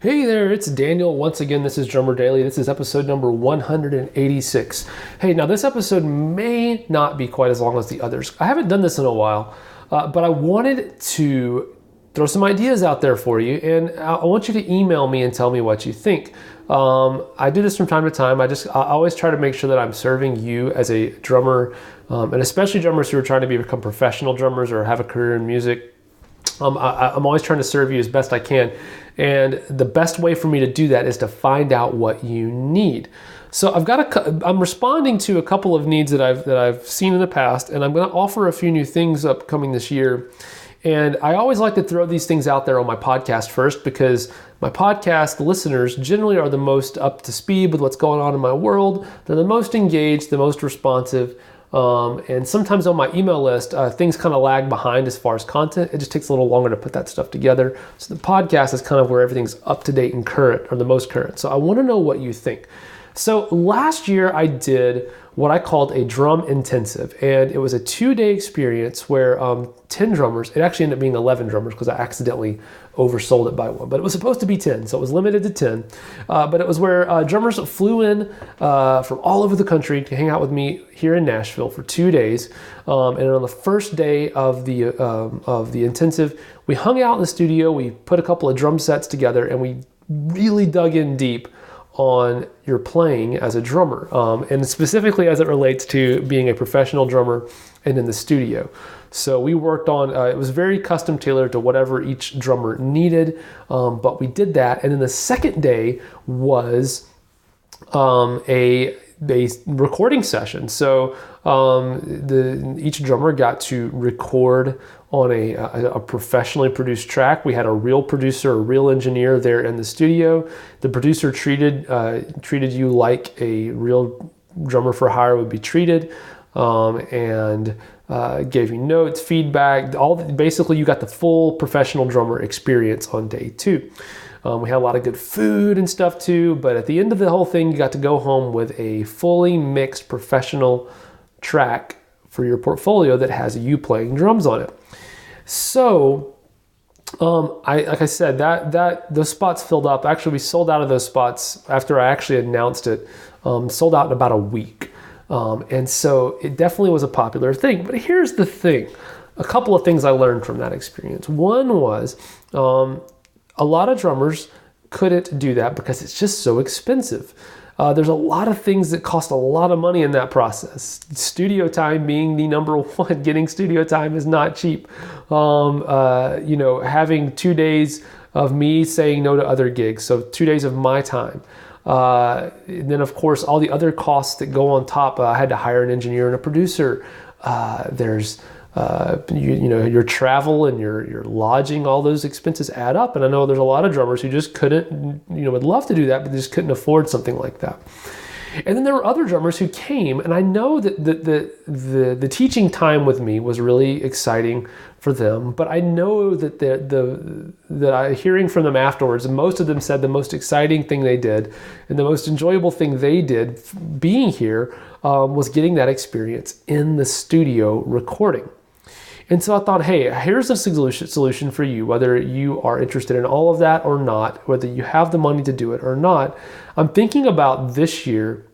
Hey there, it's Daniel. Once again, this is Drummer Daily. This is episode number 186. Hey, now this episode may not be quite as long as the others. I haven't done this in a while, but I wanted to throw some ideas out there for you, and I want you to email me and tell me what you think. I do this from time to time. I always try to make sure that I'm serving you as a drummer, and especially drummers who are trying to become professional drummers or have a career in music. I'm always trying to serve you as best I can. And the best way for me to do that is to find out what you need. So I'm responding to a couple of needs that I've seen in the past, and I'm going to offer a few new things upcoming this year. And I always like to throw these things out there on my podcast first, because my podcast listeners generally are the most up to speed with what's going on in my world. They're the most engaged, the most responsive. And sometimes on my email list, things kind of lag behind as far as content. It just takes a little longer to put that stuff together. So the podcast is kind of where everything's up to date and current, or the most current. So I want to know what you think. So last year I did what I called a drum intensive, and it was a 2-day experience where 10 drummers, it actually ended up being 11 drummers because I accidentally oversold it by one, but it was supposed to be 10, so it was limited to 10. But it was where drummers flew in from all over the country to hang out with me here in Nashville for 2 days. And on the first day of the intensive, we hung out in the studio, we put a couple of drum sets together, and we really dug in deep on your playing as a drummer, and specifically as it relates to being a professional drummer and in the studio. So we worked on, it was very custom tailored to whatever each drummer needed, but we did that. And then the second day was a recording session. So each drummer got to record on a professionally produced track. We had a real producer, a real engineer there in the studio. The producer treated you like a real drummer for hire would be treated, and gave you notes, feedback. Basically, you got the full professional drummer experience on day 2. We had a lot of good food and stuff too, but at the end of the whole thing, you got to go home with a fully mixed professional track for your portfolio that has you playing drums on it. So, like I said, that those spots filled up. Actually, we sold out of those spots after I actually announced it. Sold out in about a week, and so it definitely was a popular thing. But here's the thing: a couple of things I learned from that experience. One was a lot of drummers couldn't do that because it's just so expensive. There's a lot of things that cost a lot of money in that process. Studio time being the number one. Getting studio time is not cheap. Having 2 days of me saying no to other gigs, so 2 days of my time. And then of course all the other costs that go on top. I had to hire an engineer and a producer. There's your travel and your lodging, all those expenses add up. And I know there's a lot of drummers who just couldn't, would love to do that, but they just couldn't afford something like that. And then there were other drummers who came, and I know that the teaching time with me was really exciting for them, but I know that hearing from them afterwards, and most of them said the most exciting thing they did and the most enjoyable thing they did being here was getting that experience in the studio recording. And so I thought, hey, here's a solution for you, whether you are interested in all of that or not, whether you have the money to do it or not. I'm thinking about this year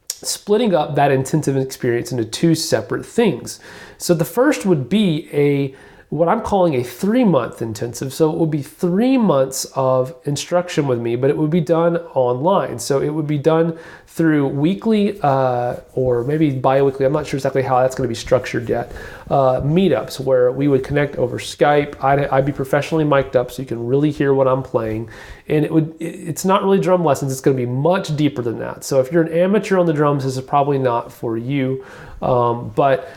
splitting up that intensive experience into 2 separate things. So the first would be what I'm calling a 3-month intensive. So it would be 3 months of instruction with me, but it would be done online. So it would be done through weekly or maybe bi-weekly. I'm not sure exactly how that's going to be structured yet. Meetups where we would connect over Skype. I'd be professionally mic'd up so you can really hear what I'm playing. And it's not really drum lessons. It's going to be much deeper than that. So if you're an amateur on the drums, this is probably not for you. But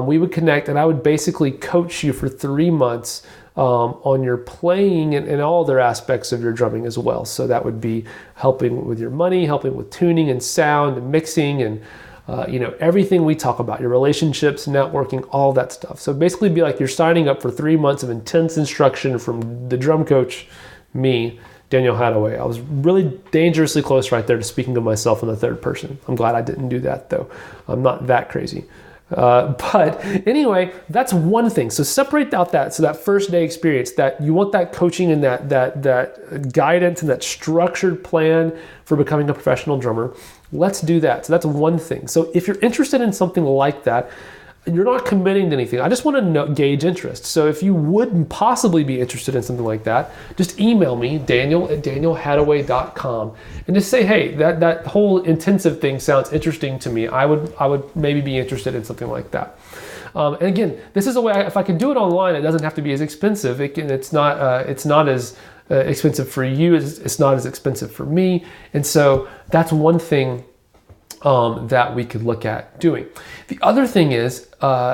we would connect, and I would basically coach you for 3 months on your playing and all other aspects of your drumming as well. So that would be helping with your money, helping with tuning and sound and mixing and everything we talk about, your relationships, networking, all that stuff. So basically it'd be like you're signing up for 3 months of intense instruction from the drum coach, me, Daniel Hadaway. I was really dangerously close right there to speaking of myself in the third person. I'm glad I didn't do that though. I'm not that crazy. But anyway, that's one thing. So separate out that, so that first day experience, that you want that coaching and that guidance and that structured plan for becoming a professional drummer. Let's do that. So that's one thing. So if you're interested in something like that, you're not committing to anything. I just want to gauge interest. So if you would possibly be interested in something like that, just email me, daniel@danielhadaway.com, and just say, hey, that whole intensive thing sounds interesting to me. I would maybe be interested in something like that. And again, this is a way, if I can do it online, it doesn't have to be as expensive. It's not as expensive for you. It's not as expensive for me. And so that's one thing that we could look at doing. The other thing is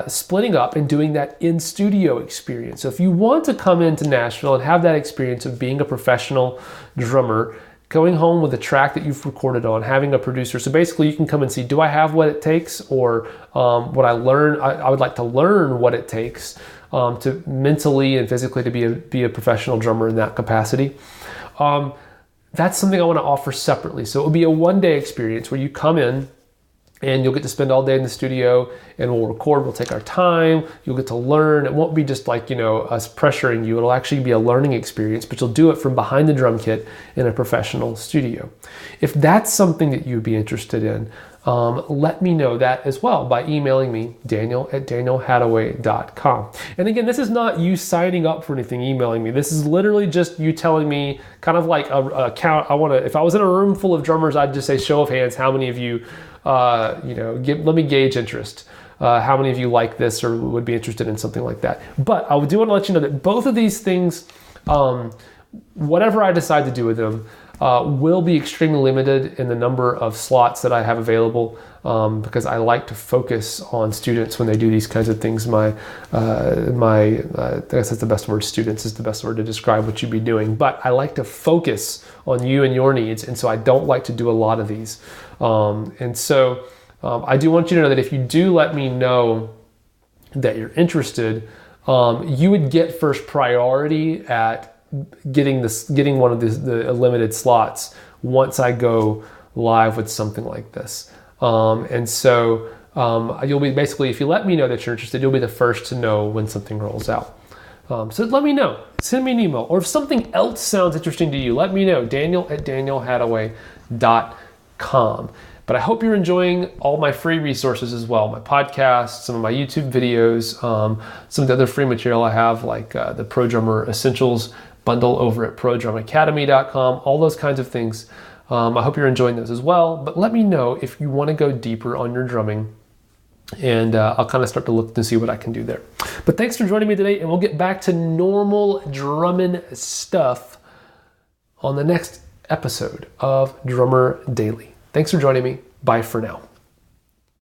splitting up and doing that in-studio experience. So if you want to come into Nashville and have that experience of being a professional drummer, going home with a track that you've recorded on, having a producer. So basically you can come and see, do I have what it takes, or what I learn? I would like to learn what it takes to mentally and physically to be a professional drummer in that capacity. That's something I want to offer separately. So it will be a one-day experience where you come in and you'll get to spend all day in the studio, and we'll record, we'll take our time, you'll get to learn. It won't be just like, us pressuring you. It'll actually be a learning experience, but you'll do it from behind the drum kit in a professional studio. If that's something that you'd be interested in, let me know that as well by emailing me, daniel@danielhadaway.com. And again, this is not you signing up for anything, emailing me. This is literally just you telling me, kind of like a count. If I was in a room full of drummers, I'd just say, show of hands, how many of you, let me gauge interest. How many of you like this or would be interested in something like that? But I do want to let you know that both of these things, whatever I decide to do with them, will be extremely limited in the number of slots that I have available, because I like to focus on students when they do these kinds of things. I guess that's the best word, students is the best word to describe what you'd be doing. But I like to focus on you and your needs, and so I don't like to do a lot of these. I do want you to know that if you do let me know that you're interested, you would get first priority at getting one of the limited slots once I go live with something like this. You'll be basically, if you let me know that you're interested, you'll be the first to know when something rolls out. So let me know, send me an email, or if something else sounds interesting to you, let me know, daniel@danielhadaway.com. But I hope you're enjoying all my free resources as well, my podcasts, some of my YouTube videos, some of the other free material I have, like the Pro Drummer Essentials bundle over at prodrumacademy.com, all those kinds of things. I hope you're enjoying those as well, but let me know if you want to go deeper on your drumming, and I'll kind of start to look to see what I can do there. But thanks for joining me today, and we'll get back to normal drumming stuff on the next episode of Drummer Daily. Thanks for joining me. Bye for now.